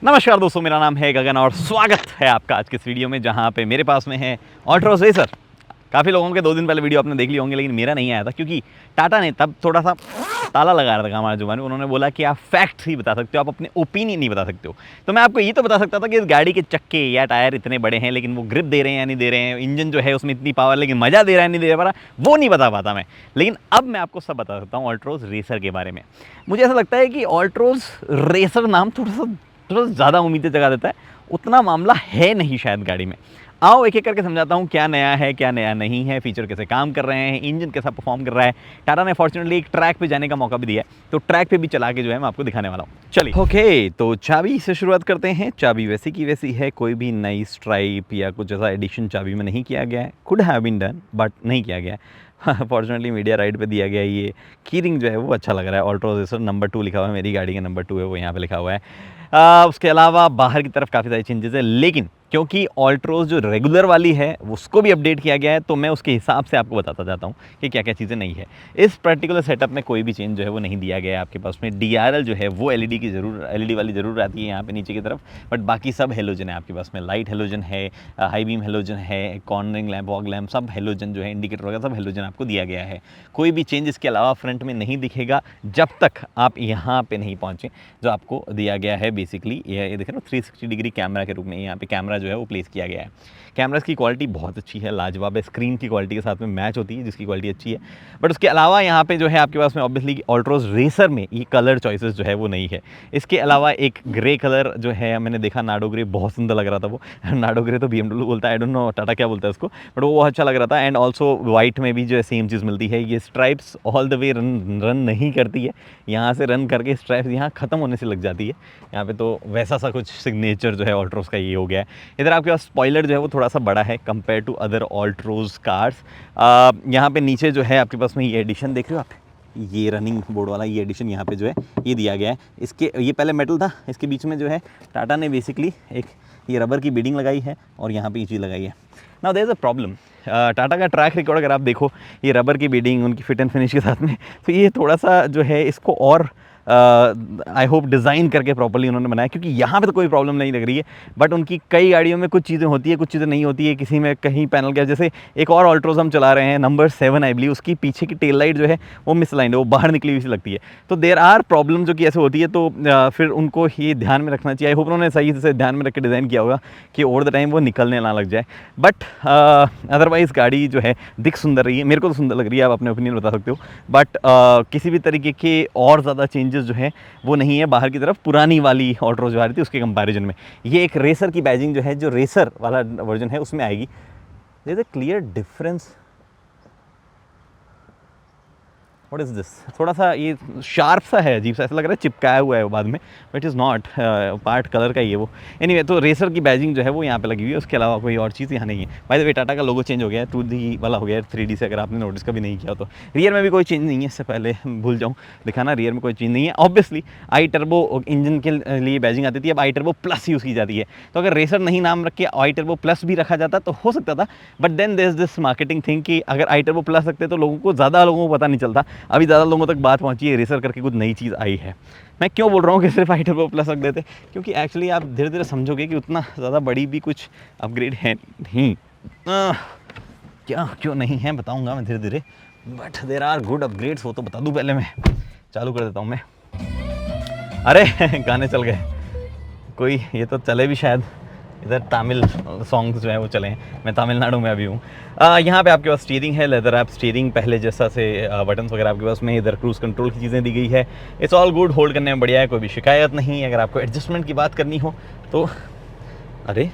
नमस्कार दोस्तों, मेरा नाम है गगन और स्वागत है आपका आज के इस वीडियो में, जहां पे मेरे पास में है ऑल्ट्रोज रेसर। काफ़ी लोगों के 2 दिन पहले वीडियो आपने देख ली होंगे, लेकिन मेरा नहीं आया था क्योंकि टाटा ने तब थोड़ा सा ताला लगा रहा था हमारे जुबान में। उन्होंने बोला कि आप फैक्ट ही बता सकते हो, आप अपने ओपिनियन नहीं बता सकते हो। तो मैं आपको ये तो बता सकता था कि इस गाड़ी के चक्के या टायर इतने बड़े हैं, लेकिन वो ग्रिप दे रहे हैं या नहीं दे रहे हैं, इंजन जो है उसमें इतनी पावर लेकिन मज़ा दे रहा है नहीं दे रहा, वो नहीं बता पाता मैं। लेकिन अब मैं आपको सब बता सकता हूँ ऑल्ट्रोज रेसर के बारे में। मुझे ऐसा लगता है कि ऑल्ट्रोज रेसर नाम थोड़ा ज़्यादा उम्मीदें जगा देता है, उतना मामला है नहीं शायद गाड़ी में। आओ एक एक करके समझाता हूँ क्या नया है क्या नया नहीं है, फीचर कैसे काम कर रहे हैं, इंजन कैसा परफॉर्म कर रहा है। टाटा ने फॉर्चुनेटली एक ट्रैक पे जाने का मौका भी दिया है, तो ट्रैक पे भी चला के जो है मैं आपको दिखाने वाला हूँ। चलिए ओके, तो चाबी से शुरुआत करते हैं। चाबी वैसी की वैसी है, कोई भी नई स्ट्राइप या कुछ ऐसा एडिशन चाबी में नहीं किया गया है। Could have been done but नहीं किया गया है। फॉर्चुनेटली मीडिया राइट पे दिया गया है। ये कीरिंग जो है वो अच्छा लग रहा है। ऑल्ट्रोज रेसर नंबर 2 लिखा हुआ है, मेरी गाड़ी का नंबर 2 है वो यहाँ पे लिखा हुआ है। उसके अलावा बाहर की तरफ काफ़ी सारी चेंजेस है, लेकिन क्योंकि ऑल्ट्रोज जो रेगुलर वाली है उसको भी अपडेट किया गया है, तो मैं उसके हिसाब से आपको बताता जाता हूँ कि क्या क्या चीज़ें नहीं है। इस पर्टिकुलर सेटअप में कोई भी चेंज जो है वो नहीं दिया गया है आपके पास में। DRL जो है वो एलईडी वाली ज़रूर आती है यहाँ पे नीचे की तरफ, बट बाकी सब हेलोजन है आपके पास में। लाइट हेलोजन है, हाई बीम हेलोजन है, कॉर्नरिंग लैंप, वॉग लैंप, सब हेलोजन जो है, इंडिकेटर वगैरह सब हेलोजन आपको दिया गया है। कोई भी चेंज इसके अलावा फ्रंट में नहीं दिखेगा जब तक आप यहाँ पे नहीं पहुँचे। जो आपको दिया गया है बेसिकली ये देख रहे हो 360 डिग्री कैमरा के रूप में यहाँ पे कैमरा जो है वो प्लेस किया गया है। कैमरास की क्वालिटी बहुत अच्छी है, लाजवाब है, स्क्रीन की क्वालिटी के साथ में मैच होती है जिसकी क्वालिटी अच्छी है। बट उसके अलावा यहाँ पे जो है आपके पास में ऑब्वियसली ऑल्ट्रोज रेसर में ये कलर चॉइसेस जो है वो नहीं है। इसके अलावा एक ग्रे कलर जो है मैंने देखा, नाडो ग्रे, बहुत सुंदर लग रहा था वो। नाडो ग्रे तो BMW बोलता है, आई डोंट नो टाटा क्या बोलता है उसको, बट वो अच्छा लग रहा था। एंड ऑल्सो वाइट में भी जो है सेम चीज़ मिलती है। ये stripes all the way run नहीं करती है, यहाँ से रन करके स्ट्राइप्स यहाँ ख़त्म होने से लग जाती है। यहाँ पे तो वैसा सा कुछ सिग्नेचर जो है ऑल्ट्रोज का ये हो गया है। इधर आपके पास स्पॉइलर जो है वो थोड़ा सा बड़ा है compare to other Altroz cars. यहाँ पे नीचे जो है आपके पास में ये एडिशन देख रहे हो आप, ये रनिंग बोर्ड वाला ये एडिशन यहाँ पे जो है ये दिया गया है। इसके ये पहले मेटल था, इसके बीच में जो है टाटा ने बेसिकली एक ये रबर की बीडिंग लगाई है और यहाँ पे ये चीज़ लगाई है। Now there is a problem, Tata का ट्रैक रिकॉर्ड अगर आप देखो, ये रबर की बीडिंग उनकी फिट एंड फिनिश के साथ में, तो ये थोड़ा सा जो है इसको और आई होप डिज़ाइन करके प्रॉपर्ली उन्होंने बनाया, क्योंकि यहाँ पे तो कोई प्रॉब्लम नहीं लग रही है। बट उनकी कई गाड़ियों में कुछ चीज़ें होती है, कुछ चीज़ें नहीं होती है, किसी में कहीं पैनल गया। जैसे एक और ऑल्ट्रोज हम चला रहे हैं नंबर 7 आई बिलीव, उसकी पीछे की टेल लाइट जो है वो मिसलाइंड है, वो बाहर निकली हुई सी लगती है। तो देयर आर प्रॉब्लम जो कि ऐसे होती है, तो फिर उनको ये ध्यान में रखना चाहिए। आई होप उन्होंने सही से ध्यान में रख के डिज़ाइन किया होगा कि ओवर द टाइम वो निकलने ना लग जाए। बट अदरवाइज़ गाड़ी जो है दिख सुंदर रही है, मेरे को तो सुंदर लग रही है, आप अपने ओपिनियन बता सकते हो। बट किसी भी तरीके के और ज़्यादा चेंजेस जो है वो नहीं है बाहर की तरफ पुरानी वाली ऑल्ट्रोज जो आ रही थी उसके कंपैरिजन में। ये एक रेसर की बैजिंग जो है, जो रेसर वाला वर्जन है उसमें आएगी। There is a clear difference. What is this? थोड़ा सा ये शार्प सा है, अजीब सा, ऐसा लग रहा है चिपकाया हुआ है वो बाद में, but is not part colour का ही है वो। एनीवे, तो रेसर की बैजिंग जो है वो यहाँ पे लगी हुई है, उसके अलावा कोई और चीज़ यहाँ नहीं है। बाय द वे टाटा का लोगो चेंज हो गया है, 2D वाला हो गया है 3D से, अगर आपने नोटिस कभी नहीं किया तो। रियर में भी कोई चेंज नहीं है, इससे पहले भूल जाऊँ दिखाना, रियर में कोई चेंज नहीं है। ऑब्वियसली आई टर्बो इंजन के लिए बैजिंग आती थी, अब आई टर्बो प्लस यूज़ की जाती है। तो अगर रेसर नहीं नाम रख के आई टर्बो प्लस भी रखा जाता तो हो सकता था, but then there is this marketing thing कि अगर आई टर्बो प्लस रखते तो लोगों को पता नहीं चलता। अभी ज़्यादा लोगों तक बात पहुंची है, रेसर करके कुछ नई चीज़ आई है। मैं क्यों बोल रहा हूँ कि सिर्फ आई टर्बो प्लस रख देते, क्योंकि एक्चुअली आप धीरे धीरे समझोगे कि उतना ज़्यादा बड़ी भी कुछ अपग्रेड है नहीं। क्या क्यों नहीं है बताऊँगा मैं धीरे धीरे, but there are good upgrades, वो तो बता दूँ। पहले मैं चालू कर देता हूँ मैं। अरे गाने चल गए, कोई ये तो चले भी शायद, इधर तमिल सॉन्ग्स जो है वो चले हैं। मैं तमिलनाडु में अभी हूँ। यहाँ पे आपके पास स्टीयरिंग है, लेदर ऐप स्टीयरिंग, पहले जैसा से बटन्स वगैरह आपके पास में। इधर क्रूज़ कंट्रोल की चीज़ें दी गई है। इट्स ऑल गुड, होल्ड करने में बढ़िया है, कोई भी शिकायत नहीं। अगर आपको एडजस्टमेंट की बात करनी हो तो अरे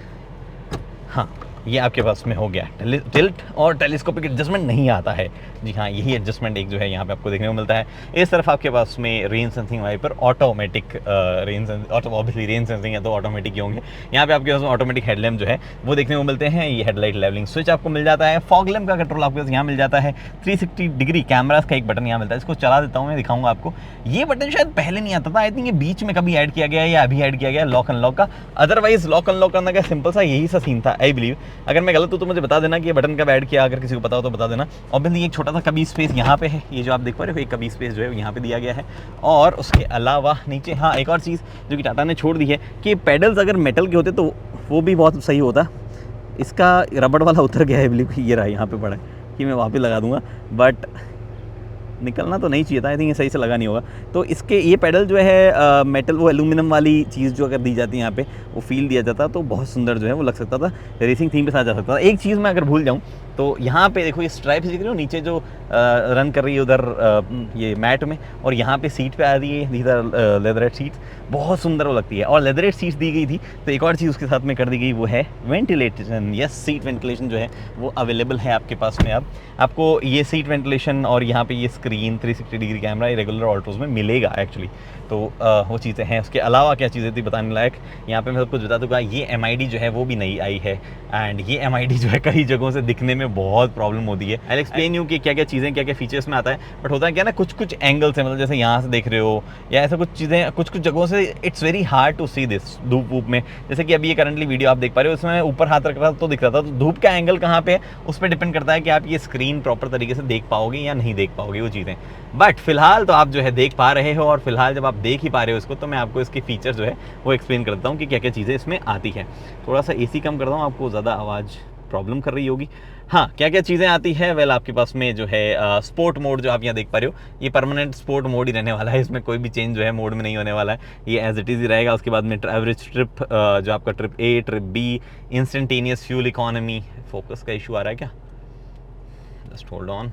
हाँ, ये आपके पास में हो गया। टिल्ट और टेलीस्कोपिक एडजस्टमेंट नहीं आता है। जी हाँ, यही एडजस्टमेंट एक जो है यहाँ पे आपको देखने को मिलता है। इस तरफ आपके पास में rain sensing wiper, automatic obviously rain sensing है तो ऑटोमेटिक ही होंगे। यहाँ पे आपके पास ऑटोमेटिक हेडलैम्प जो है वो देखने को मिलते हैं। ये हेडलाइट लेवलिंग स्विच आपको मिल जाता है। फॉग लैम्प का कंट्रोल आपके पास यहाँ मिल जाता है। 360 डिग्री कैमरास का एक बटन यहाँ मिलता है, इसको चला देता हूँ मैं, दिखाऊंगा आपको। ये बटन शायद पहले नहीं आता था, आई थिंक ये बीच में कभी ऐड किया गया है या अभी ऐड किया गया है, लॉक अनलॉक का। अदरवाइज लॉक अनलॉक करने का सिंपल सा यही सा सीन था आई बिलीव, अगर मैं गलत हूँ तो मुझे बता देना कि ये बटन कब ऐड किया, अगर किसी को पता हो तो बता देना। ऑब्वियसली एक छोटा सा कभी स्पेस यहाँ पे है, ये जो आप देख पा रहे हो, एक कभी स्पेस जो है यहाँ पे दिया गया है। और उसके अलावा नीचे हाँ एक और चीज़ जो कि टाटा ने छोड़ दी है कि पेडल्स अगर मेटल के होते तो वो भी बहुत सही होता। इसका रबड़ वाला उतर गया है, बिल्कुल ये रहा यहाँ पे पड़ा है कि मैं वहाँ पे लगा दूँगा, बट निकलना तो नहीं चाहिए था। आई थिंक ये सही से लगा नहीं होगा। तो इसके ये पेडल जो है मेटल वो एल्यूमिनियम वाली चीज़ जो अगर दी जाती है यहाँ पे, वो फील दिया जाता तो बहुत सुंदर जो है वो लग सकता था, रेसिंग थीम के साथ जा सकता था। एक चीज़ मैं अगर भूल जाऊँ तो यहाँ पे देखो ये स्ट्राइप्स दिख रही हो नीचे जो रन कर रही है उधर ये मैट में, और यहाँ पे सीट पे आ रही है इधर लेदरेट सीट्स, बहुत सुंदर वो लगती है। और लेदरेट सीट्स दी गई थी तो एक और चीज़ उसके साथ में कर दी गई, वो है वेंटिलेशन। यस, सीट वेंटिलेशन जो है वो अवेलेबल है आपके पास में। अब आपको ये सीट वेंटिलेशन और यहाँ पे ये स्क्रीन 360 डिग्री कैमरा ये रेगुलर ऑल्ट्रोज में मिलेगा एक्चुअली। तो वो चीज़ें हैं। उसके अलावा क्या चीज़ें थी बताने लायक, यहाँ पे मैं सब कुछ बता दूँगा। ये MID जो है वो भी नई आई है, एंड ये MID जो है कई जगहों से दिखने में बहुत प्रॉब्लम होती है। आई एक्सप्लेन यू कि क्या क्या चीज़ें क्या क्या फीचर्स में आता है। बट होता है क्या ना, कुछ कुछ एंगल्स है, मतलब जैसे यहाँ से देख रहे हो या ऐसा कुछ चीज़ें कुछ कुछ जगहों से it's very hard to see this धूप वूप में। जैसे कि अभी ये करंटली वीडियो आप देख पा रहे हो, उसमें ऊपर हाथ रख रहा था तो दिख रहा था, तो धूप का एंगल कहाँ पे है उस पर डिपेंड करता है कि आप ये स्क्रीन प्रॉपर तरीके से देख पाओगे या नहीं देख पाओगे वो चीज़ें। बट फिलहाल तो आप जो है देख पा रहे हो, और फिलहाल जब आप देख ही पा रहे हो इसको, तो मैं आपको इसके फीचर जो है वो एक्सप्लेन करता हूँ कि क्या क्या चीज़ें इसमें आती है। थोड़ा सा AC कम करता हूँ, आपको ज़्यादा आवाज़ प्रॉब्लम कर रही होगी। हाँ, क्या क्या चीज़ें आती है, वेल आपके पास में जो है स्पोर्ट मोड जो आप यहाँ देख पा रहे हो, ये परमानेंट स्पोर्ट मोड ही रहने वाला है। इसमें कोई भी चेंज जो है मोड में नहीं होने वाला है, ये एज इट इज़ ही रहेगा। उसके बाद में एवरेज ट्रिप जो आपका trip A, trip B, instantaneous fuel economy, focus का इशू आ रहा है क्या, जस्ट होल्ड ऑन।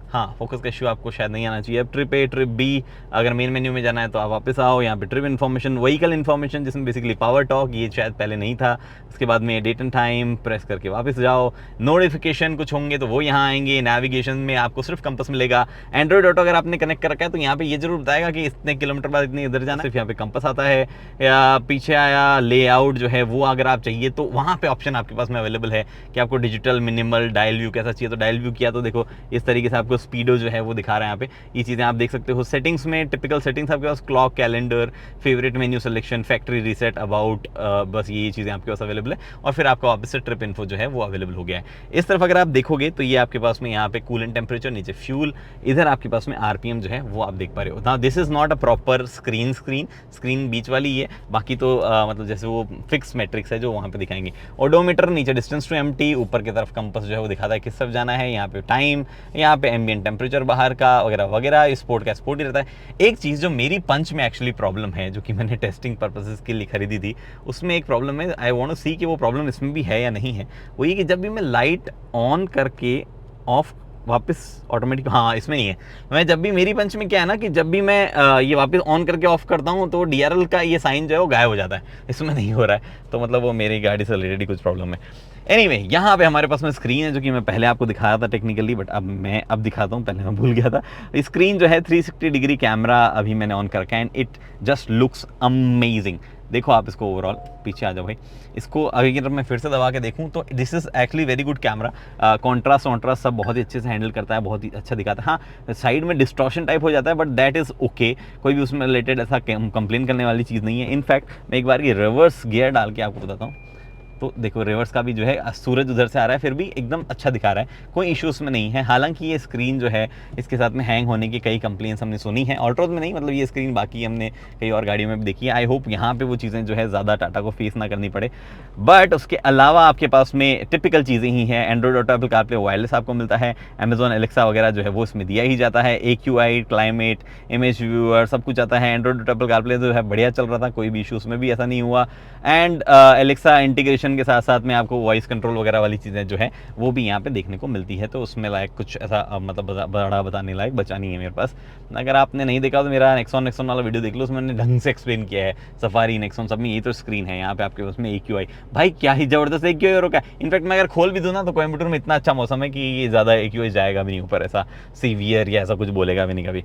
हाँ, फोकस का इशू आपको शायद नहीं आना चाहिए। अब ट्रिप A, ट्रिप B, अगर मेन मेन्यू में जाना है तो आप वापस आओ, यहाँ पे ट्रिप इन्फॉर्मेशन, व्हीकल इन्फॉर्मेशन जिसमें बेसिकली पावर टॉक, ये शायद पहले नहीं था। उसके बाद में डेट एंड टाइम प्रेस करके वापस जाओ, नोटिफिकेशन कुछ होंगे तो वो यहाँ आएंगे। नेविगेशन में आपको सिर्फ कंपास मिलेगा। एंड्रॉइड ऑटो अगर आपने कनेक्ट कर रखा है तो यहाँ पे ये जरूर बताएगा कि इतने किलोमीटर बाद इतने इधर जाना है, सिर्फ यहाँ पे कंपास आता है। या पीछे आया लेआउट जो है वो अगर आप चाहिए तो वहाँ पे ऑप्शन आपके पास में अवेलेबल है कि आपको डिजिटल, मिनिमल, डायल व्यू कैसा चाहिए। तो डायल व्यू किया तो देखो इस तरीके से आपको स्पीडो जो है वो दिखा रहा है यहाँ पे, ये चीज़ें आप देख सकते हो। सेटिंग्स में टिपिकल सेटिंग्स आपके पास clock, calendar, favourite menu selection, factory reset, about, बस ये चीज़ें आपके पास अवेलेबल है। और फिर आपका वापस से ट्रिप इन्फो जो है वो अवेलेबल हो गया है। इस तरफ अगर आप देखोगे तो ये आपके पास में यहाँ पे कूलेंट टेम्परेचर, नीचे फ्यूल, इधर आपके पास में RPM जो है वो आप देख पा रहे हो। ना this is not a proper screen बीच वाली है, बाकी तो मतलब जैसे वो फिक्स मैट्रिक्स है जो वहाँ पे दिखाएंगे। ओडोमीटर नीचे डिस्टेंस टू एम्प्टी, ऊपर की तरफ कंपास जो है वो दिखाता है किस तरफ जाना है। यहाँ पे टाइम, यहाँ पे एम्बिएंट टेम्परेचर बाहर का वगैरह वगैरह। स्पोर्ट का स्पोर्ट ही रहता है। एक चीज़ जो मेरी पंच में एक्चुअली प्रॉब्लम है, जो कि मैंने टेस्टिंग पर्पसेस के लिए खरीदी थी, उसमें एक प्रॉब्लम है। आई वांट टू सी कि वो प्रॉब्लम इसमें भी है या नहीं है। वो ये कि जब भी मैं लाइट ऑन करके ऑफ वापस ऑटोमेटिक, हाँ इसमें नहीं है। मैं जब भी मेरी पंच में क्या है ना कि जब भी मैं ये वापस ऑन करके ऑफ करता हूँ तो DRL का ये साइन जो है वो गायब हो जाता है, इसमें नहीं हो रहा है। तो मतलब वो मेरी गाड़ी से रिलेटेड कुछ प्रॉब्लम है। एनीवे, यहाँ पे हमारे पास में स्क्रीन है जो कि मैं पहले आपको दिखाया था टेक्निकली, बट अब दिखाता हूँ, पहले मैं भूल गया था। स्क्रीन जो है 360 डिग्री कैमरा अभी मैंने ऑन कर रखा है, and it just looks amazing. देखो आप इसको ओवरऑल, पीछे आ जाओ भाई। इसको अगर मैं फिर से दबा के देखूं तो this is actually very good camera. Contrast सब बहुत ही अच्छे से हैंडल करता है, बहुत ही अच्छा दिखाता है। हाँ, साइड में डिस्टॉर्शन टाइप हो जाता है, बट दैट इज़ ओके। कोई भी उसमें रिलेटेड ऐसा कंप्लेन करने वाली चीज़ नहीं है। इनफैक्ट मैं एक बार ये रिवर्स गियर डाल के आपको बताता हूँ, तो देखो रिवर्स का भी जो है सूरज उधर से आ रहा है, फिर भी एकदम अच्छा दिखा रहा है, कोई इशू उसमें नहीं है। हालांकि ये स्क्रीन जो है इसके साथ में हैंग होने की कई कंप्लेंट्स हमने सुनी है, ऑल्ट्रोज में नहीं, मतलब ये स्क्रीन बाकी हमने कई और गाड़ियों में भी देखी है। आई होप यहाँ पे वो चीज़ें जो है ज़्यादा टाटा को फेस ना करनी पड़े। बट उसके अलावा आपके पास में टिपिकल चीज़ें ही हैं। Android auto, Apple CarPlay, wireless आपको मिलता है। अमेजॉन एलेक्सा वगैरह जो है वो इसमें दिया ही जाता है। AQI, क्लाइमेट, इमेज व्यूअर सब कुछ आता है। एंड्रॉइड ऑटो, एप्पल कारप्ले जो है बढ़िया चल रहा था, कोई भी इशू उसमें भी ऐसा नहीं हुआ। एंड एलेक्सा इंटीग्रेशन के साथ साथ में आपको वॉइस कंट्रोल वगैरह वाली चीज़ें जो है वो भी यहाँ पे देखने को मिलती है। तो उसमें लायक कुछ ऐसा मतलब बड़ा बताने लायक बचा नहीं है मेरे पास। अगर आपने नहीं देखा तो मेरा नेक्सॉन वाला वीडियो देख लो, उसमें मैंने ढंग से एक्सप्लेन किया है। सफारी, नेक्सॉन सब में ये तो स्क्रीन है। यहाँ पे आपके उसमें AQI, भाई क्या ही ज़बरदस्त AQI रोका है। इनफैक्ट मैं अगर खोल भी दूँ ना तो कोयम्बटूर में इतना अच्छा मौसम है कि ये ज़्यादा AQI जाएगा भी नहीं ऊपर, ऐसा सीवियर या ऐसा कुछ बोलेगा भी नहीं कभी।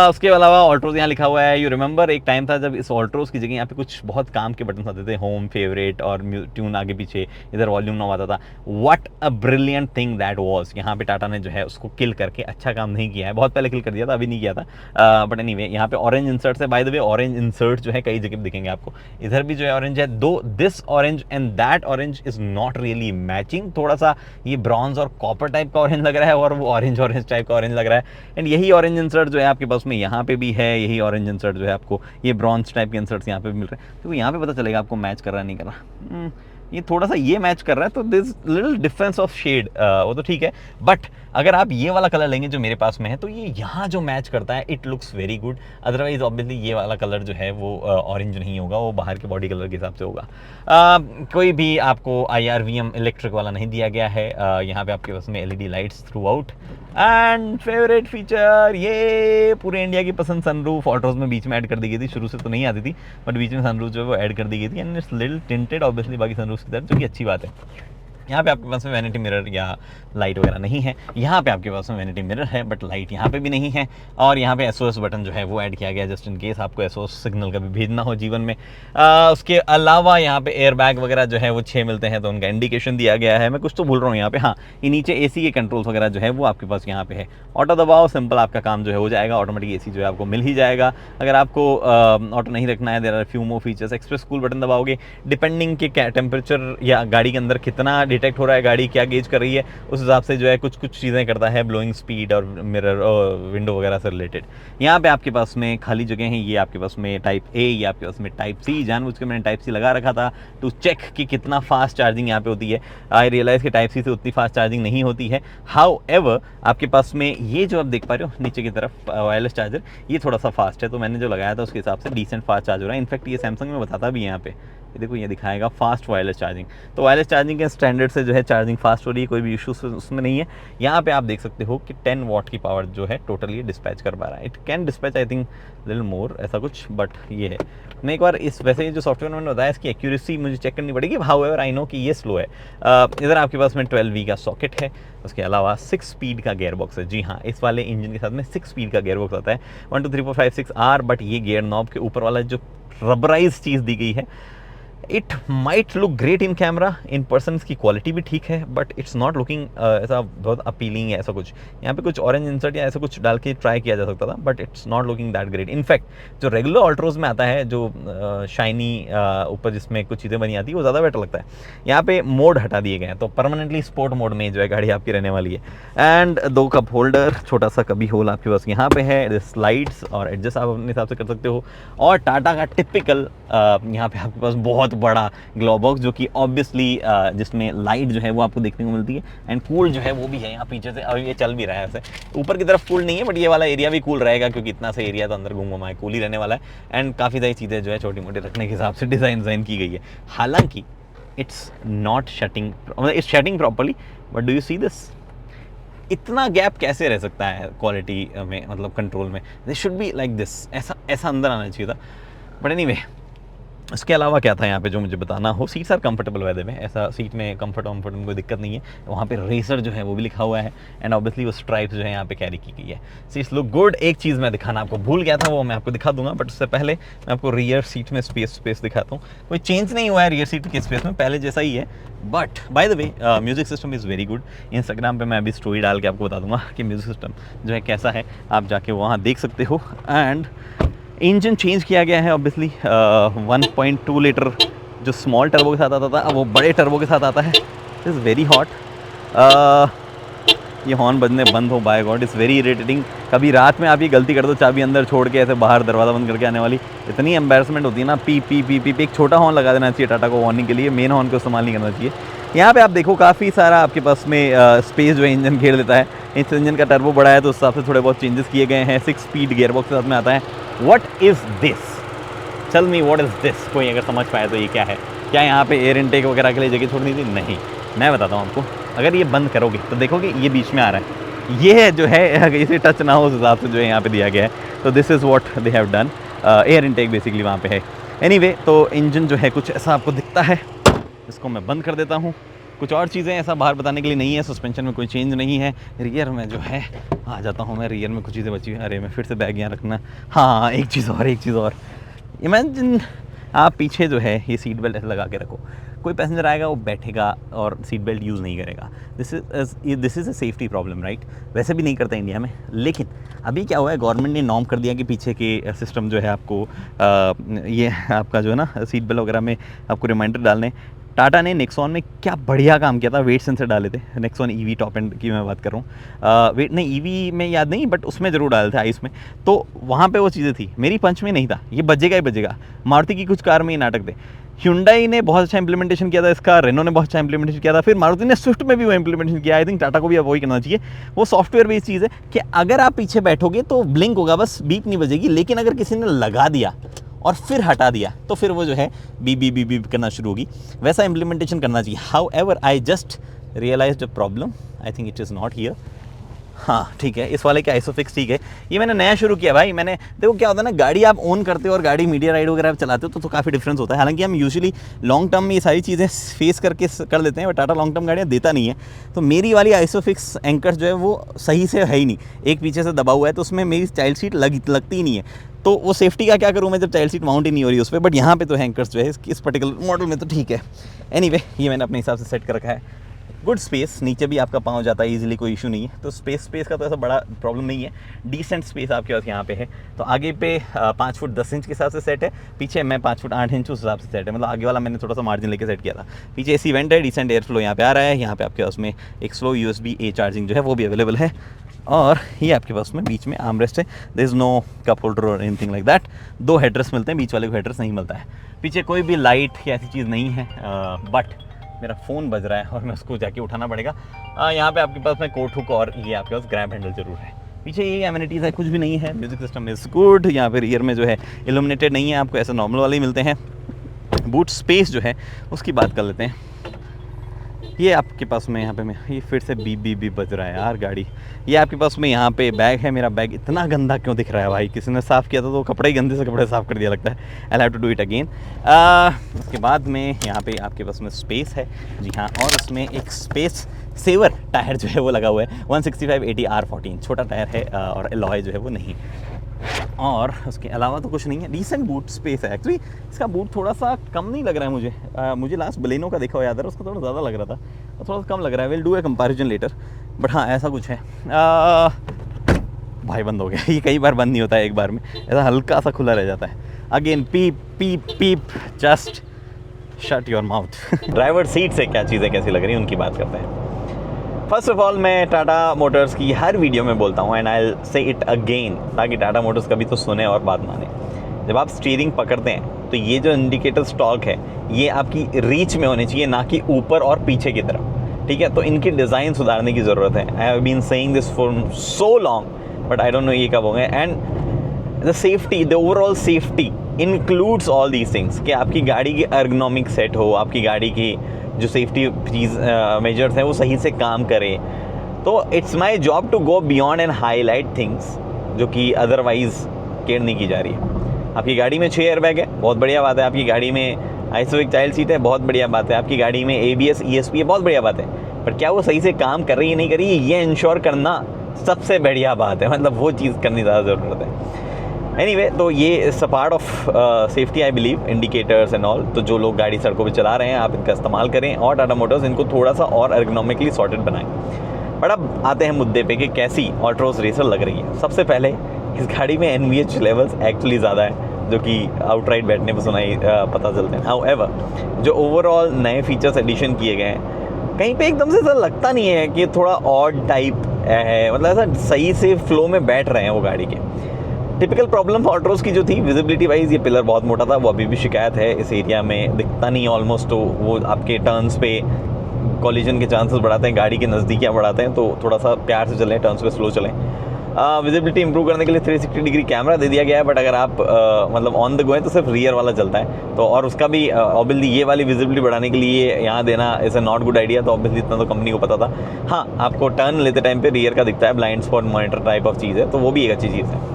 उसके अलावा ऑल्ट्रोज यहाँ लिखा हुआ है। यू रिमेंबर एक टाइम था जब इस ऑल्ट्रोज की जगह यहाँ पे कुछ बहुत काम के बटन आते थे, होम, फेवरेट और ट्यून आगे पीछे, इधर वॉल्यूम नॉब आता था। What a brilliant thing that was. यहाँ पे टाटा ने जो है उसको किल करके अच्छा काम नहीं किया है, बहुत पहले किल कर दिया था, अभी नहीं किया था, बट एनीवे यहाँ पे ऑरेंज इंसर्ट्स है। By the way orange insert जो है कई जगह दिखेंगे आपको, इधर भी जो है ऑरेंज है, दो this orange and that orange is not really matching, थोड़ा सा ये ब्रॉन्ज और कॉपर टाइप का ऑरेंज लग रहा है और वो ऑरेंज टाइप का ऑरेंज लग रहा है। एंड यही ऑरेंज इंसर्ट जो है आपके पास में यहाँ पे भी है, यही ऑरेंज इंसर्ट जो है आपको ये ब्रॉन्ज टाइप के इंसर्ट्स यहाँ पे भी मिल रहे हैं। तो यहाँ पे पता चलेगा आपको मैच कर रहा नहीं कर रहा। ये थोड़ा सा ये मैच कर रहा है, तो this little difference of shade, वो तो ठीक है, बट अगर आप ये वाला कलर लेंगे जो मेरे पास में है तो ये यहाँ जो मैच करता है it looks very good. Otherwise obviously ये वाला कलर जो है वो ऑरेंज नहीं होगा, वो बाहर के बॉडी कलर के हिसाब से होगा। कोई भी आपको IRVM इलेक्ट्रिक वाला नहीं दिया गया है। यहाँ पे आपके पास में LED lights through out. And favourite feature, ये पूरे इंडिया की पसंद सनरूफ ऑल्ट्रोज में बीच में ऐड कर दी गई थी, शुरू से तो नहीं आती थी बट बीच में सनरूफ जो है वो ऐड कर दी गई थी। And it's little tinted obviously बाकी सनरूफ की तरह, जो कि अच्छी बात है। यहाँ पे आपके पास में वैनिटी मिरर या लाइट वगैरह नहीं है। यहाँ पे आपके पास में वैनिटी मिरर है बट लाइट यहाँ पे भी नहीं है। और यहाँ पे SOS बटन जो है वो ऐड किया गया जस्ट इन केस आपको SOS सिग्नल कभी भेजना हो जीवन में। उसके अलावा यहाँ पे एयर बैग वगैरह जो है वो 6 मिलते हैं, तो उनका इंडिकेशन दिया गया है। मैं कुछ तो भूल रहा हूँ यहाँ पे, हाँ ये नीचे AC के कंट्रोल्स वगैरह जो है वो आपके पास यहाँ पे है। ऑटो दबाओ, सिंपल आपका काम जो है हो जाएगा, ऑटोमेटिक AC जो है आपको मिल ही जाएगा। अगर आपको ऑटो नहीं रखना है, there are few more features. Express cool button दबाओगे, डिपेंडिंग के टेम्परेचर या गाड़ी के अंदर कितना डिटेक्ट हो रहा है, गाड़ी क्या गेज कर रही है, उस हिसाब से जो है कुछ चीज़ें करता है, ब्लोइंग स्पीड और मिरर और विंडो वगैरह से रिलेटेड। यहाँ पे आपके पास में खाली जगह है, ये आपके पास में टाइप A, ये आपके पास में टाइप C। जानबूझ के मैंने टाइप C लगा रखा था टू चेक कि कितना फास्ट चार्जिंग यहाँ पे होती है। आई रियलाइज़ कि टाइप C से उतनी फास्ट चार्जिंग नहीं होती है। हाउएवर आपके पास में ये जो आप देख पा रहे हो नीचे की तरफ वायरलेस चार्जर, ये थोड़ा सा फास्ट है, तो मैंने जो लगाया था उसके हिसाब से डिसेंट फास्ट चार्ज हो रहा है। इनफैक्ट ये सैमसंग में बताता भी है यहाँ पे, ये देखो ये दिखाएगा फास्ट वायरलेस चार्जिंग। तो वायरलेस चार्जिंग के स्टैंडर्ड से जो है चार्जिंग फास्ट हो रही है, कोई भी इशू उसमें नहीं है। यहाँ पे आप देख सकते हो कि 10 वाट की पावर जो है टोटल ये डिस्पैच कर पा रहा है। It can dispatch I think little more ऐसा कुछ, बट ये है। मैं एक बार इस वैसे ये जो सॉफ्टवेयर मैंने बताया इसकी एक्यूरेसी मुझे चेक करनी पड़ेगी। हाउएवर आई नो कि ये स्लो है। इधर आपके पास में 12V का सॉकेट है, उसके अलावा 6 स्पीड का गियर बॉक्स है। जी हाँ, इस वाले इंजन के साथ में 6 स्पीड का गियर बॉक्स आता है, 1 2 3 4 5 6 R। बट ये गियर नॉब के ऊपर वाला जो रबराइज चीज़ दी गई है, it might look great in camera, in person की क्वालिटी भी ठीक है, बट इट्स नॉट लुकिंग ऐसा बहुत अपीलिंग है ऐसा कुछ। यहाँ पे कुछ ऑरेंज इंसर्ट या ऐसा कुछ डाल के ट्राई किया जा सकता था, but it's not looking that great. In fact जो रेगुलर ऑल्ट्रोज में आता है, जो शाइनी ऊपर जिसमें कुछ चीज़ें बनी आती है, वो ज़्यादा बेटर लगता है। यहाँ पे मोड हटा दिए गए हैं, तो परमानेंटली स्पोर्ट मोड में जो है गाड़ी आपकी रहने वाली है। एंड 2 कप होल्डर, छोटा सा कभी होल आपके पास यहाँ पे है, स्लाइड्स और एडजस्ट आप अपने हिसाब से कर सकते हो। और टाटा का टिपिकल यहाँ पे आपके पास बहुत बड़ा ग्लो बॉक्स, जो कि ऑब्वियसली जिसमें लाइट जो है वो आपको देखने को मिलती है। एंड कूल जो है वो भी है यहाँ पीछे से, अभी ये चल भी रहा है ऐसे। ऊपर की तरफ कूल नहीं है, बट ये वाला एरिया भी कूल रहेगा, क्योंकि इतना सा एरिया तो अंदर घूम कूल ही रहने वाला है। एंड काफ़ी सारी चीज़ें जो है छोटी मोटी रखने के हिसाब से डिज़ाइन की गई है। हालांकि इट्स नॉट शटिंग, मतलब it's shutting properly, but do you see this, इतना गैप कैसे रह सकता है क्वालिटी में, मतलब कंट्रोल में। This should be like this, ऐसा अंदर आना चाहिए था। बट एनीवे, इसके अलावा क्या था यहाँ पे जो मुझे बताना हो। सीट्स आर कंफर्टेबल वैसे में, ऐसा सीट में कंफर्ट में कोई दिक्कत नहीं है। वहाँ पे रेसर जो है वो भी लिखा हुआ है, एंड ऑब्वियसली वो स्ट्राइप्स जो है यहाँ पे कैरी की गई है। Seats look good. एक चीज़ मैं दिखाना आपको भूल गया था, वो मैं आपको दिखा दूंगा, बट उससे पहले मैं आपको रियर सीट में स्पेस दिखाता हूँ। कोई चेंज नहीं हुआ है रियर सीट के स्पेस में, पहले जैसा ही है। But by the way music system is very good. Instagram पे मैं अभी स्टोरी डाल के आपको बता दूंगा कि म्यूजिक सिस्टम जो है कैसा है, आप जाके वहाँ देख सकते हो। एंड इंजन चेंज किया गया है ऑब्वियसली, 1.2 लीटर जो स्मॉल टर्बो के साथ आता था, अब वो बड़े टर्बो के साथ आता है। Is very hot. ये हॉर्न बजने बंद हो, by god is very irritating. कभी रात में आप ये गलती कर दो, चाबी अंदर छोड़ के ऐसे बाहर दरवाज़ा बंद करके आने वाली, इतनी एम्बैरसमेंट होती है ना। P P P P P एक छोटा हॉर्न लगा देना चाहिए टाटा को वार्निंग के लिए, मेन हॉर्न को इस्तेमाल नहीं करना चाहिए। यहाँ पे आप देखो काफ़ी सारा आपके पास में स्पेस जो है इंजन घेर लेता है। इस इंजन का टर्बो बड़ा है तो उस हिसाब से थोड़े बहुत चेंजेस किए गए हैं। 6 स्पीड गियर बॉक्स के साथ में आता है। What is this, tell me what is this. कोई अगर समझ पाए तो ये क्या है? क्या यहाँ पे एयर इनटेक वगैरह के लिए जगह छोड़नी थी? नहीं, मैं बताता हूँ आपको। अगर ये बंद करोगे तो देखोगे ये बीच में आ रहा है, ये जो है अगर इसे टच ना हो उस हिसाब से जो है यहाँ पे दिया गया है। तो this is what they have done. Air intake basically वहाँ पे है। एनीवे, तो इंजन जो है कुछ ऐसा आपको दिखता है। इसको मैं बंद कर देता हूँ। कुछ और चीज़ें ऐसा बाहर बताने के लिए नहीं है। सस्पेंशन में कोई चेंज नहीं है। रियर में जो है आ जाता हूँ मैं, रियर में कुछ चीज़ें बची हुई। अरे मैं फिर से बैग यहाँ रखना। हाँ, एक चीज़ और इमेजिन आप पीछे जो है ये सीट बेल्ट ऐसे लगा के रखो, कोई पैसेंजर आएगा वो बैठेगा और सीट बेल्ट यूज़ नहीं करेगा। This is a safety problem, right. वैसे भी नहीं करते इंडिया में, लेकिन अभी क्या हुआ है, गवर्नमेंट ने नॉर्म कर दिया कि पीछे के सिस्टम जो है आपको ये आपका जो है ना सीट बेल्ट वगैरह में आपको रिमाइंडर डालने। टाटा ने नेक्सॉन में क्या बढ़िया काम किया था, वेट सेंसर डाले थे। नेक्सॉन ईवी टॉप एंड की मैं बात कर रहा हूँ, वेट नहीं ईवी में याद नहीं, बट उसमें ज़रूर डाले थे, आइस में। तो वहाँ पे वो चीज़ें थी, मेरी पंच में नहीं था। ये बजेगा ही बजेगा। मारुति की कुछ कार में ये नाटक थे। Hyundai ने बहुत अच्छा इंप्लीमेंटेशन किया था इसका, रेनो ने बहुत अच्छा इंप्लीमेंटेशन किया था, फिर मारुति ने स्विफ्ट में भी वो इंप्लीमेंटेशन किया। आई थिंक टाटा को भी अब वही करना चाहिए। वो सॉफ्टवेयर बेस्ड चीज़ है कि अगर आप पीछे बैठोगे तो ब्लिंक होगा, बस बीप नहीं बजेगी। लेकिन अगर किसी ने लगा दिया और फिर हटा दिया तो फिर वो जो है बीप बीप बीप बीप करना शुरू होगी। वैसा इंप्लीमेंटेशन करना चाहिए। However I just realised a problem, I think it is not here. हाँ ठीक है, इस वाले का आइसोफिक्स ठीक है। ये मैंने नया शुरू किया भाई। मैंने देखो क्या होता है ना, गाड़ी आप ओन करते हो और गाड़ी मीडिया राइड वगैरह चलाते हो तो काफ़ी डिफरेंस होता है। हालांकि हम यूजुअली लॉन्ग टर्म में ये सारी चीज़ें फेस करके कर लेते हैं, बट टाटा लॉन्ग टर्म गाड़ियाँ देता नहीं है। तो मेरी वाली आइसोफिक्स एंकर जो है वो सही से है ही नहीं, एक पीछे से दबा हुआ है, तो उसमें मेरी चाइल्ड सीट लगती ही नहीं है। तो वो सेफ्टी का क्या करूँ मैं जब चाइल्ड सीट माउंट ही नहीं हो रही उस पर। बट यहाँ पे तो एंकर्स जो है इस पर्टिकुलर मॉडल में तो ठीक है। एनीवे, ये मैंने अपने हिसाब से सेट कर रखा है। गुड स्पेस, नीचे भी आपका पाँव जाता है इजीली, कोई इशू नहीं है। तो स्पेस का तो ऐसा बड़ा प्रॉब्लम नहीं है। डिसेंट स्पेस आपके पास यहाँ पे है। तो आगे पे 5 फुट 10 इंच के हिसाब से सेट है, पीछे मैं 5 फुट 8 इंच उस हिसाब से सेट है। मतलब आगे वाला मैंने थोड़ा सा मार्जिन लेके सेट किया था। पीछे एसी वेंट है, डिसेंट एयर फ्लो यहाँ पे आ रहा है। यहाँ पे आपके पास में एक स्लो USB-A चार्जिंग जो है वो भी अवेलेबल है। और ये आपके पास में बीच में आर्मरेस्ट है। There is no cup holder और एनीथिंग लाइक दैट। 2 हेडरेस्ट मिलते हैं, बीच वाले को हेडरेस्ट नहीं मिलता है। पीछे कोई भी लाइट या ऐसी चीज़ नहीं है। बट मेरा फ़ोन बज रहा है और मैं उसको जाके उठाना पड़ेगा। यहाँ पे आपके पास में कोट हुक और ये आपके पास ग्रैब हैंडल जरूर है। पीछे ये एमिनिटीज़ है, कुछ भी नहीं है। Music system is good. यहाँ पे रियर में जो है इल्यूमिनेटेड नहीं है, आपको ऐसे नॉर्मल वाले ही मिलते हैं। बूट स्पेस जो है उसकी बात कर लेते हैं। ये आपके पास में यहाँ पे मैं ये फिर से बीप बज रहा है यार गाड़ी। ये आपके पास में यहाँ पे बैग है। मेरा बैग इतना गंदा क्यों दिख रहा है भाई? किसी ने साफ़ किया था तो कपड़े ही गंदे से कपड़े साफ़ कर दिया लगता है। I have to do it again. उसके बाद में यहाँ पे आपके पास में स्पेस है, जी हाँ, और उसमें एक स्पेस सेवर टायर जो है वो लगा हुआ है। 165/80 R14 छोटा टायर है और एलॉय जो है वो नहीं। और उसके अलावा तो कुछ नहीं है। डिसेंट बूट स्पेस है। एक्चुअली इसका बूट थोड़ा सा कम नहीं लग रहा है मुझे। मुझे लास्ट बलेनो का देखा हुआ याद है, उसका थोड़ा ज़्यादा लग रहा था और थोड़ा सा कम लग रहा है। Will do a comparison later. But हाँ ऐसा कुछ है। भाई बंद हो गया। ये कई बार बंद नहीं होता है एक बार में, ऐसा हल्का सा खुला रह जाता है। Again peep peep peep, just shut your mouth. Driver seat से क्या चीज़ें कैसी लग रही हैं उनकी बात करते हैं। फर्स्ट ऑफ ऑल मैं टाटा मोटर्स की हर वीडियो में बोलता हूँ, and I will say it again, ताकि टाटा मोटर्स कभी तो सुने और बात माने। जब आप स्टीयरिंग पकड़ते हैं तो ये जो इंडिकेटर स्टॉक है ये आपकी रीच में होनी चाहिए, ना कि ऊपर और पीछे की तरफ। ठीक है, तो इनकी डिज़ाइन सुधारने की ज़रूरत है। I have been saying this for so long, but I don't know ये कब होंगे। And the safety, the overall safety includes all these things, कि आपकी गाड़ी की एर्गोनॉमिक सेट हो, आपकी गाड़ी की जो सेफ्टी चीज़ मेजर्स हैं वो सही से काम करें। तो it's my job to go beyond and highlight things जो कि अदरवाइज केयर नहीं की जा रही है। आपकी गाड़ी में 6 एयरबैग है, बहुत बढ़िया बात है। आपकी गाड़ी में आइसोफिक चाइल्ड सीट है, बहुत बढ़िया बात है। आपकी गाड़ी में ABS ESP है, बहुत बढ़िया बात है। पर क्या वो सही से काम कर रही है नहीं कर रही है, ये इंश्योर करना सबसे बढ़िया बात है। मतलब वो चीज़ करनी ज़्यादा ज़रूरत है। एनीवे, तो ये is a part of safety I believe, indicators and all. तो जो लोग गाड़ी सड़कों पे चला रहे हैं आप इनका इस्तेमाल करें और टाटा मोटर्स इनको थोड़ा सा और एर्गोनॉमिकली सॉर्टेड बनाएं। बट अब आते हैं मुद्दे पे कि कैसी ऑल्ट्रोज रेसर लग रही है। सबसे पहले इस गाड़ी में NVH लेवल्स एक्चुअली ज़्यादा है, जो कि आउटराइट बैठने पर सुनाई पता चलते हैं। हाउएवर जो ओवरऑल नए फीचर्स एडिशन किए गए हैं, कहीं पे एकदम से ऐसा लगता नहीं है कि थोड़ा ऑड टाइप है, मतलब ऐसा सही से फ्लो में बैठ रहे हैं वो गाड़ी के। टिपिकल प्रॉब्लम ऑल्ट्रोज की जो थी विजिबिलिटी वाइज, ये पिलर बहुत मोटा था, वो अभी भी शिकायत है। इस एरिया में दिखता नहीं ऑलमोस्ट, तो वो आपके टर्न्स पे कॉलिजन के चांसेस बढ़ाते हैं, गाड़ी के नज़दीकियाँ बढ़ाते हैं। तो थोड़ा सा प्यार से चलें, टर्न्स पे स्लो चलें। विजिबिलिटी इंप्रूव करने के लिए 360 डिग्री कैमरा दे दिया गया है, बट अगर आप मतलब ऑन द गो है तो सिर्फ रियर वाला चलता है। तो और उसका भी ऑब्वियसली ये वाली विजिबिलिटी बढ़ाने के लिए यहाँ देना is a not good idea. तो ऑब्वियसली इतना तो कंपनी को पता था। हाँ, आपको टर्न लेते टाइम पे रियर का दिखता है, blind spot monitor type of चीज़ है, तो वो भी एक अच्छी चीज़ है।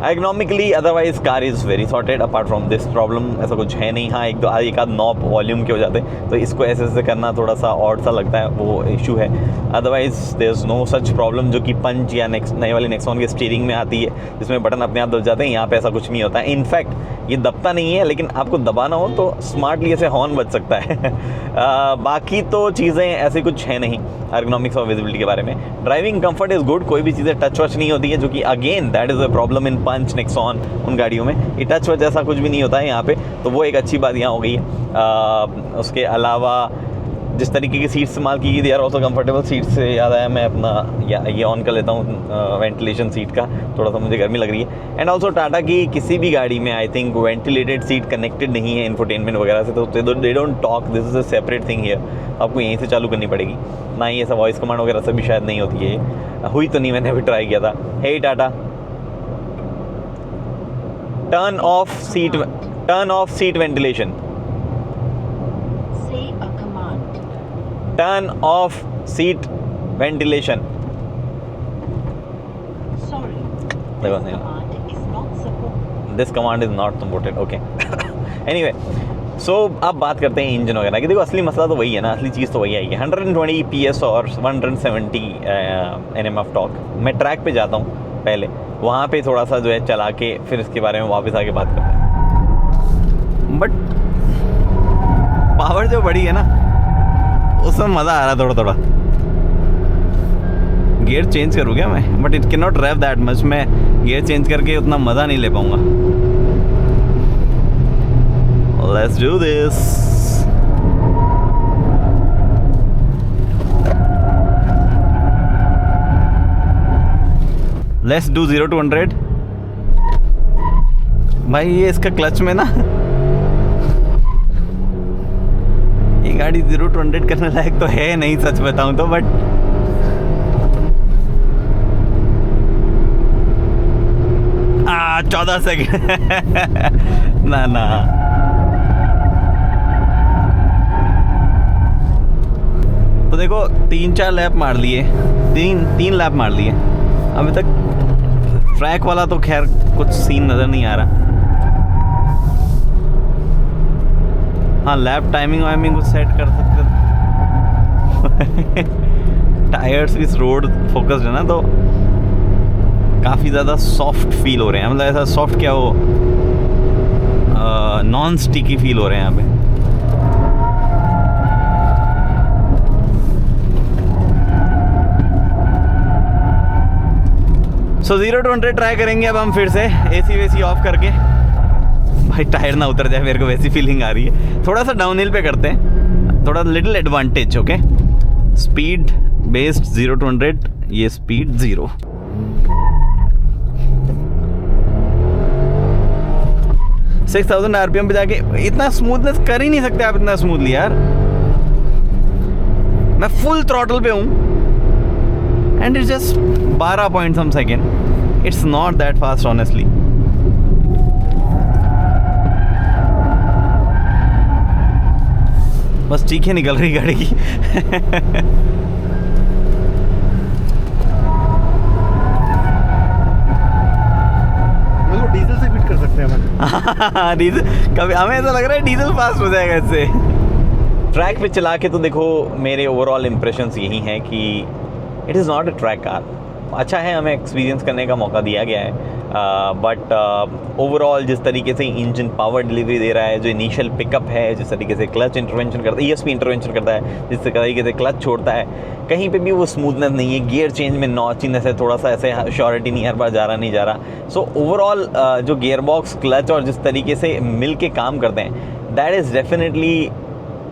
Ergonomically otherwise car is very sorted apart from this problem, ऐसा कुछ है नहीं। हाँ, एक आध नॉब वॉल्यूम के हो जाते हैं, तो इसको ऐसे करना थोड़ा सा ऑड सा लगता है, वो इशू है। Otherwise there is no such problem जो कि पंच या नई वाली नेक्सॉन के स्टीयरिंग में आती है, जिसमें बटन अपने आप दब जाते हैं। यहाँ पे ऐसा कुछ नहीं होता है। इनफैक्ट ये दबता नहीं है, लेकिन आपको दबाना हो तो स्मार्टली ऐसे हॉर्न बज सकता है। बाकी तो चीज़ें ऐसे कुछ है नहीं एर्गोनॉमिक्स और विजिबिलिटी के बारे में। ड्राइविंग कंफर्ट इज़ गुड, कोई भी चीज़ें टच वच नहीं होती है, जो कि again that is a problem in Punch, Nexon, उन गाड़ियों में ये टच वच ऐसा कुछ भी नहीं होता है यहाँ पे, तो वो एक अच्छी बात यहाँ हो गई है। उसके अलावा जिस तरीके की सीट इस्तेमाल की गई they are also comfortable seat. से याद आया मैं अपना ये ऑन कर लेता हूँ वेंटिलेशन सीट का, थोड़ा सा मुझे गर्मी लग रही है। एंड ऑल्सो टाटा की किसी भी गाड़ी में I think ventilated seat connected नहीं है इन्फोटेनमेंट वगैरह से, तो they don't talk, this is a separate thing here, आपको यहीं से चालू करनी पड़ेगी। ना ही ऐसा वॉइस कमांड वगैरह से भी शायद नहीं होती है, हुई तो नहीं, मैंने अभी ट्राई किया था। Hey Tata, turn off seat ventilation, turn off seat ventilation. Sorry, this command is not supported. Okay. Anyway, so अब बात करते हैं इंजन वगैरह की। देखो असली मसला तो वही है ना, असली चीज़ तो वही आएगी, 120 PS और 170 Nm ऑफ टॉर्क। मैं ट्रैक पे जाता हूँ पहले, वहाँ पे थोड़ा सा जो है चला के फिर इसके बारे में वापस आके बात करते हैं। बट पावर जो बड़ी है ना, उसमें मज़ा आ रहा है थोड़ा। गियर चेंज करूँ क्या मैं, but it can not drive that much. मैं गियर चेंज करके उतना मज़ा नहीं ले पाऊँगा। Let's do this. Let's do 0 to 100। भाई ये इसका क्लच में ना, गाड़ी 0 to 100 करने लायक तो है नहीं, सच बताऊं तो। बट आ 14 सेकंड ना तो देखो 3-4 लैप मार लिए, तीन लैप मार लिए अभी तक। ट्रैक वाला तो खैर कुछ सीन नज़र नहीं आ रहा। हाँ, लैप टाइमिंग वाइमिंग कुछ सेट कर सकते। टायर्स इस रोड फोकस्ड है ना, तो काफ़ी ज़्यादा सॉफ्ट फील हो रहे हैं। मतलब ऐसा सॉफ्ट क्या, वो नॉन स्टिकी फील हो रहे हैं यहाँ पे। सो 0 to 100 ट्राई करेंगे अब हम फिर से, AC वेसी ऑफ करके। भाई टायर ना उतर जाए, मेरे को वैसी फीलिंग आ रही है। थोड़ा सा डाउन हिल पे करते हैं, थोड़ा little advantage. Okay, speed based 0 to 100, ये स्पीड 0। सिक्स 6000 RPM पे जाके इतना स्मूथनेस कर ही नहीं सकते आप, इतना स्मूथली यार। मैं फुल थ्रॉटल पे हूँ and it's just 12 point some second. It's not that fast honestly. बस चीखें निकल रही गाड़ी की। डीजल से फिट कर सकते हैं डीजल कभी, हमें ऐसा लग रहा है डीजल फास्ट हो जाएगा इससे। ट्रैक पे चला के तो देखो मेरे ओवरऑल इम्प्रेशंस यही हैं कि it is not a track car. अच्छा है, हमें एक्सपीरियंस करने का मौका दिया गया है, बट ओवरऑल जिस तरीके से इंजन पावर डिलीवरी दे रहा है, जो इनिशियल पिकअप है, जिस तरीके से क्लच इंटरवेंशन करता है, ESP इंटरवेंशन करता है, जिस तरीके से क्लच छोड़ता है, कहीं पे भी वो स्मूथनेस नहीं है। गियर चेंज में नॉचीनेस है, थोड़ा सा ऐसे श्योरिटी नहीं, हर बार जा रहा नहीं जा रहा। सो ओवरऑल जो गियर बॉक्स, क्लच और जिस तरीके से मिल के काम करते हैं, that is definitely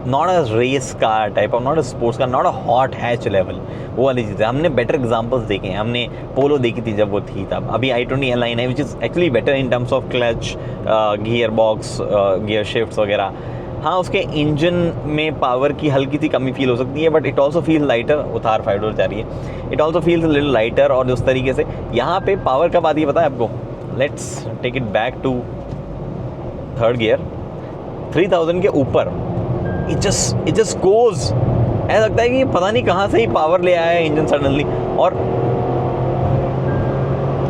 not a race car type of, not a sports car, not a hot hatch level, वो वाली चीज़ है। हमने बेटर एग्जांपल्स देखे हैं, हमने पोलो देखी थी जब वो थी तब। अभी i20 L9 है, which is actually better in terms of clutch, gear box, gear shifts वगैरह। हाँ, उसके इंजन में पावर की हल्की सी कमी फील हो सकती है, but it also feel lighter. उतार 5 डोर जा रही है, it also feels little lighter. और उस तरीके से यहाँ पे पावर कब आती है पता है आपको? Let's take it back to third gear, 3000 के ऊपर इट जस्ट गोज। ऐसा लगता है कि पता नहीं कहाँ से ही पावर ले आया है इंजन सडनली। और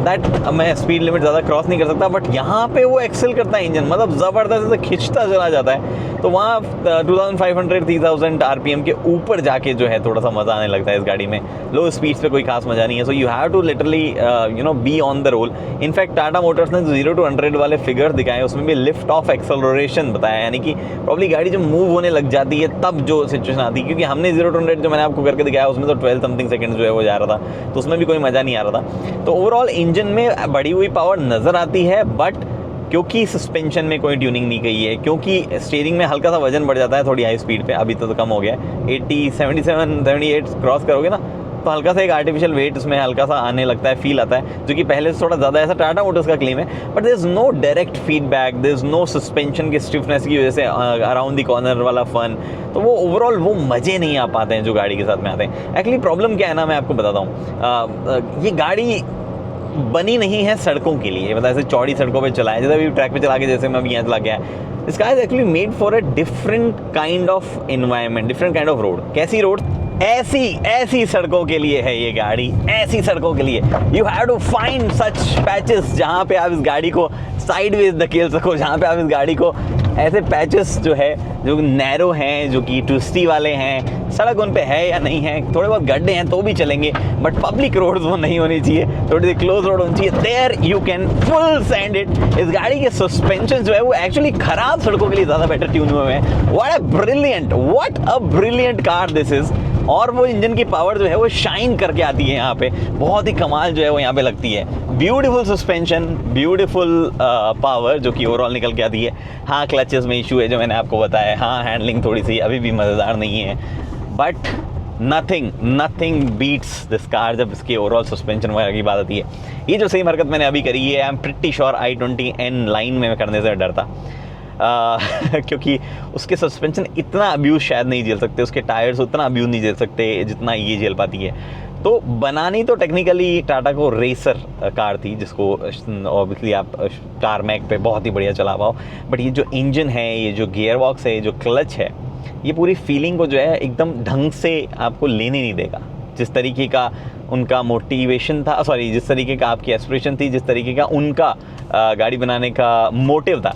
दैट, मैं स्पीड लिमिट ज़्यादा क्रॉस नहीं कर सकता, बट यहाँ पे वो एक्सेल करता है इंजन, मतलब ज़बरदस्त से खिंचता चला जाता है। तो वहाँ 2500-3000 RPM के ऊपर जाके जो है थोड़ा सा मज़ा आने लगता है इस गाड़ी में। लो स्पीड्स पे कोई खास मज़ा नहीं है। So you have to literally be on the roll. In fact Tata Motors ने 0 to 100 वाले फिगर दिखाए उसमें भी लिफ्ट ऑफ एक्सेलरेशन बताया, यानी कि प्रॉब्ली गाड़ी जब मूव होने लग जाती है तब जो सिचुएशन आती है, क्योंकि हमने 0 to 100 जो मैंने आपको करके दिखाया उसमें तो 12 समथिंग सेकंड जो है वो जा रहा था, तो उसमें भी कोई मज़ा नहीं आ रहा था। तो ओवरऑल इंजन में बढ़ी हुई पावर नज़र आती है, बट क्योंकि सस्पेंशन में कोई ट्यूनिंग नहीं की है, क्योंकि स्टीयरिंग में हल्का सा वजन बढ़ जाता है थोड़ी हाई स्पीड पे, अभी तो कम हो गया है, 80 77 78 क्रॉस करोगे ना तो हल्का सा एक आर्टिफिशियल वेट उसमें हल्का सा आने लगता है, फील आता है, जो कि पहले से थोड़ा ज़्यादा, ऐसा टाटा मोटर्स का क्लेम है। But there is no direct feedback, there is no suspension की स्टिफनेस की वजह से अराउंड द कॉर्नर वाला फन, तो वो ओवरऑल वो मज़े नहीं आ पाते हैं जो गाड़ी के साथ में आते हैं। एक्चुअली प्रॉब्लम क्या है ना, मैं आपको बताता हूँ, ये गाड़ी बनी नहीं है सड़कों के लिए, मतलब ऐसे चौड़ी सड़कों पे चलाए, जैसे अभी ट्रैक पे चला के, जैसे मैं अभी यहाँ चला गया, this car is actually made for a different kind of environment, different kind of road. कैसी रोड? ऐसी सड़कों के लिए है ये गाड़ी, ऐसी सड़कों के लिए। You have to find such patches जहाँ पे आप इस गाड़ी को साइडवेज धकेल सको, जहाँ पे आप इस गाड़ी को ऐसे पैचेस जो है जो नैरो हैं, जो कि ट्विस्टी वाले हैं, सड़क उन पे है या नहीं है, थोड़े बहुत गड्ढे हैं तो भी चलेंगे, बट पब्लिक रोड वो नहीं होनी चाहिए, थोड़ी सी क्लोज रोड होनी चाहिए, there you can full send it. इस गाड़ी के सस्पेंशन जो है वो एक्चुअली खराब सड़कों के लिए ज़्यादा बेटर ट्यून हुए हैं। What a brilliant car this is. और वो इंजन की पावर जो है वो शाइन करके आती है यहाँ पे, बहुत ही कमाल जो है वो यहाँ पे लगती है। ब्यूटीफुल सस्पेंशन, ब्यूटीफुल पावर जो कि ओवरऑल निकल के आती है। हाँ, क्लचेस में इशू है जो मैंने आपको बताया, हाँ हैंडलिंग थोड़ी सी अभी भी मज़ेदार नहीं है, but nothing beats this car जब इसके ओवरऑल सस्पेंशन वगैरह की बात आती है। ये जो सेम हरकत मैंने अभी करी है, I am pretty sure i20N line में मैं करने से डरता, क्योंकि उसके सस्पेंशन इतना अब्यूज़ शायद नहीं झेल सकते, उसके टायर्स उतना अब्यूज़ नहीं झेल सकते जितना ये झेल पाती है। तो बनानी तो टेक्निकली टाटा को रेसर कार थी, जिसको ऑब्वियसली आप टारमैक पे बहुत ही बढ़िया चला पाओ, बट ये जो इंजन है, ये जो गियर बॉक्स है, ये जो क्लच है, ये पूरी फीलिंग को जो है एकदम ढंग से आपको लेने नहीं देगा। जिस तरीके का उनका मोटिवेशन था, सॉरी, जिस तरीके का आपकी एस्पिरेशन थी, जिस तरीके का उनका गाड़ी बनाने का मोटिव था,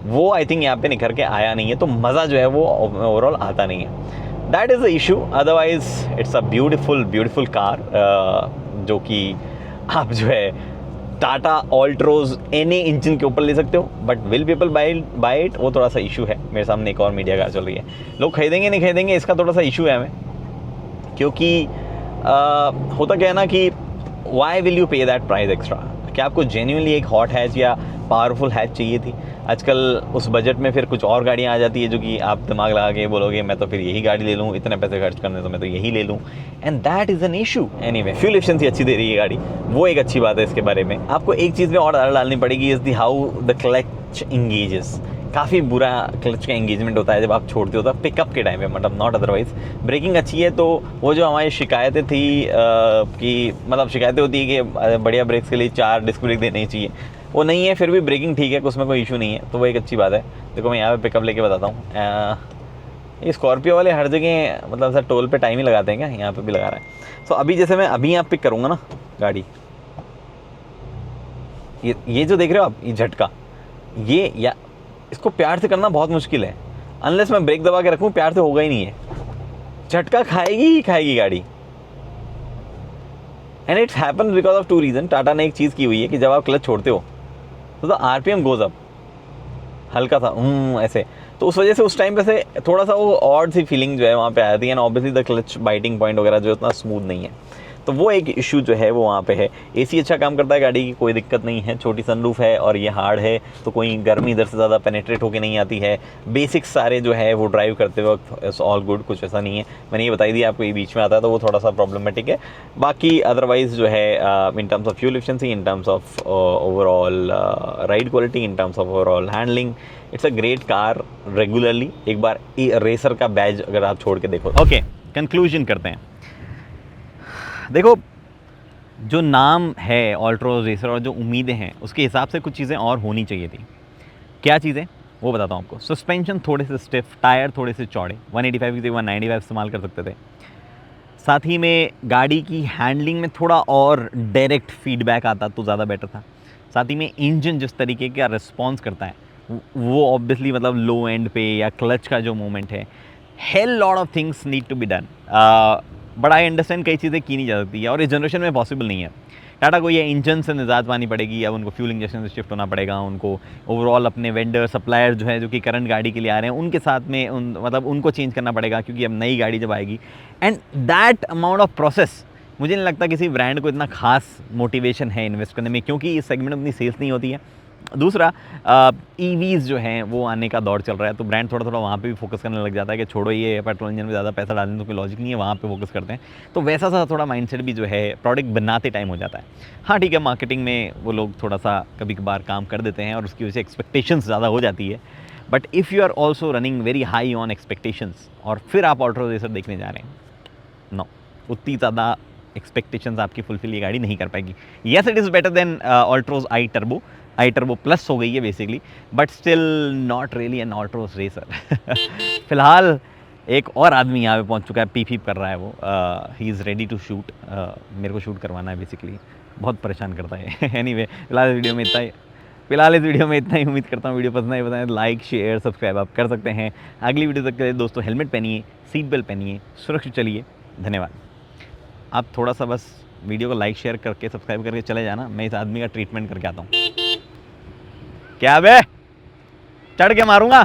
वो आई थिंक यहाँ पे निखर के आया नहीं है, तो मज़ा जो है वो ओवरऑल आता नहीं है। That is the issue. Otherwise it's a beautiful car, जो कि आप जो है टाटा ऑल्ट्रोज एनी इंजन के ऊपर ले सकते हो, but will people buy it, वो थोड़ा सा इशू है। मेरे सामने एक और मीडिया कार चल रही है, लोग खरीदेंगे नहीं खरीदेंगे इसका थोड़ा सा इशू है हमें, क्योंकि होता क्या है ना कि वाई विल यू पे दैट प्राइस एक्स्ट्रा। क्या आपको जेन्युइनली एक हॉट हैच या पावरफुल हैच चाहिए थी? आजकल उस बजट में फिर कुछ और गाड़ियाँ आ जाती है जो कि आप दिमाग लगा के बोलोगे मैं तो फिर यही गाड़ी ले लूँ, इतने पैसे खर्च करने तो मैं तो यही ले लूँ, and that is an issue. Anyway, fuel efficiency अच्छी दे रही है गाड़ी, वो एक अच्छी बात है इसके बारे में। आपको एक चीज़ में और डालनी पड़ेगी, is the how the clutch engages. काफ़ी बुरा क्लच का इंगेजमेंट होता है जब आप छोड़ते हो, तब पिकअप के टाइम पे, मतलब नॉट अदरवाइज। ब्रेकिंग अच्छी है, तो वो जो हमारी शिकायतें थी कि मतलब शिकायतें होती है कि बढ़िया ब्रेक्स के लिए 4 डिस्क ब्रेक देनी चाहिए, वो नहीं है, फिर भी ब्रेकिंग ठीक है, उसमें कोई इशू नहीं है, तो वो एक अच्छी बात है। देखो मैं यहाँ पे पिकअप लेके बताता हूँ। ये स्कॉर्पियो वाले हर जगह मतलब सर टोल पे टाइम ही लगाते हैं क्या? यहाँ पे भी लगा रहा है। सो अभी जैसे मैं अभी यहाँ पिक करूँगा ना गाड़ी, ये जो देख रहे हो आप, ये झटका, ये या इसको प्यार से करना बहुत मुश्किल है, अनलेस मैं ब्रेक दबा के रखूँ, प्यार से होगा ही नहीं है, झटका खाएगी ही खाएगी गाड़ी। And it's happens because of 2 reason. Tata ने एक चीज़ की हुई है कि जब आप क्लच छोड़ते हो तो RPM गोज अप हल्का सा ऐसे, तो उस वजह से उस टाइम पे से थोड़ा सा वो ऑड सी फीलिंग जो है वहाँ पे आ जाती है, and obviously the clutch biting point वगैरह जो उतना स्मूथ नहीं है, तो वो एक इशू जो है वो वहाँ पे है। AC अच्छा काम करता है गाड़ी की, कोई दिक्कत नहीं है, छोटी सनरूफ है और ये हार्ड है, तो कोई गर्मी इधर से ज़्यादा पेनेट्रेट होके नहीं आती है। बेसिक्स सारे जो है वो ड्राइव करते वक्त इट्स ऑल गुड, कुछ ऐसा नहीं है। मैंने ये बताई दी आपको, ये बीच में आता है तो वो थोड़ा सा प्रॉब्लमेटिक है। बाकी अदरवाइज जो है in terms of fuel efficiency, in terms of overall ride quality, in terms of overall handling, it's a great car. Regularly एक बार रेसर का बैज अगर आप छोड़ के देखो। ओके, कंक्लूजन करते हैं। देखो, जो नाम है ऑल्ट्रोज रेसर और जो उम्मीदें हैं उसके हिसाब से कुछ चीज़ें और होनी चाहिए थी। क्या चीज़ें, वो बताता हूँ आपको। सस्पेंशन थोड़े से स्टिफ, टायर थोड़े से चौड़े, 185 की जगह 195 इस्तेमाल कर सकते थे। साथ ही में गाड़ी की हैंडलिंग में थोड़ा और डायरेक्ट फीडबैक आता तो ज़्यादा बेटर था। साथ ही में इंजन जिस तरीके का रिस्पॉन्स करता है वो ऑब्वियसली मतलब लो एंड पे या क्लच का जो मोमेंट है, hell lot of things need to be done. But I understand कई चीज़ें की नहीं जा सकती है और इस जनरेशन में पॉसिबल नहीं है। टाटा को ये इंजन से निजात पानी पड़ेगी, अब उनको फ्यूल इंजेक्शन से शिफ्ट होना पड़ेगा, उनको ओवरऑल अपने वेंडर सप्लायर जो है जो कि करंट गाड़ी के लिए आ रहे हैं उनके साथ में मतलब उनको चेंज करना पड़ेगा, क्योंकि अब नई गाड़ी जब आएगी and that amount of process मुझे नहीं लगता किसी ब्रांड को इतना खास मोटिवेशन है इन्वेस्ट करने में, क्योंकि इस सेगमेंट में इतनी सेल्स नहीं होती है। दूसरा, ईवीज़ जो हैं वो आने का दौर चल रहा है, तो ब्रांड थोड़ा थोड़ा वहाँ पे भी फोकस करने लग जाता है कि छोड़ो ये पेट्रोल इंजन में ज़्यादा पैसा डालने तो कोई लॉजिक नहीं है, वहाँ पे फोकस करते हैं। तो वैसा सा थोड़ा माइंडसेट भी जो है प्रोडक्ट बनाते टाइम हो जाता है। हाँ ठीक है, मार्केटिंग में वो लोग थोड़ा सा कभी कभार काम कर देते हैं और उसकी वजह से एक्सपेक्टेशंस ज़्यादा हो जाती है। But if you are also running very high on expectations और फिर आप ऑल्ट्रो रेसर देखने जा रहे हैं, नो, उतनी ज़्यादा एक्सपेक्टेशंस आपकी फुलफिल ये गाड़ी नहीं कर पाएगी। Yes, it is better than Altroz I turbo plus हो गई है basically, but still not really an Altroz racer. फिलहाल एक और आदमी यहाँ पे पहुँच चुका है, पीप कर रहा है वो, he is ready to shoot, मेरे को शूट करवाना है बेसिकली, बहुत परेशान करता है। एनीवे, फिलहाल इस वीडियो में इतना ही, उम्मीद करता हूँ वीडियो पसंद आए, बताएं लाइक शेयर सब्सक्राइब आप कर सकते हैं। अगली वीडियो तक के लिए दोस्तों हेलमेट पहनिए, सीट बेल्ट पहनिए, सुरक्षित चलिए। धन्यवाद। आप थोड़ा सा बस वीडियो को लाइक शेयर करके सब्सक्राइब करके चले जाना, मैं इस आदमी का ट्रीटमेंट करके आता हूँ। क्या बे, चढ़ के मारूंगा।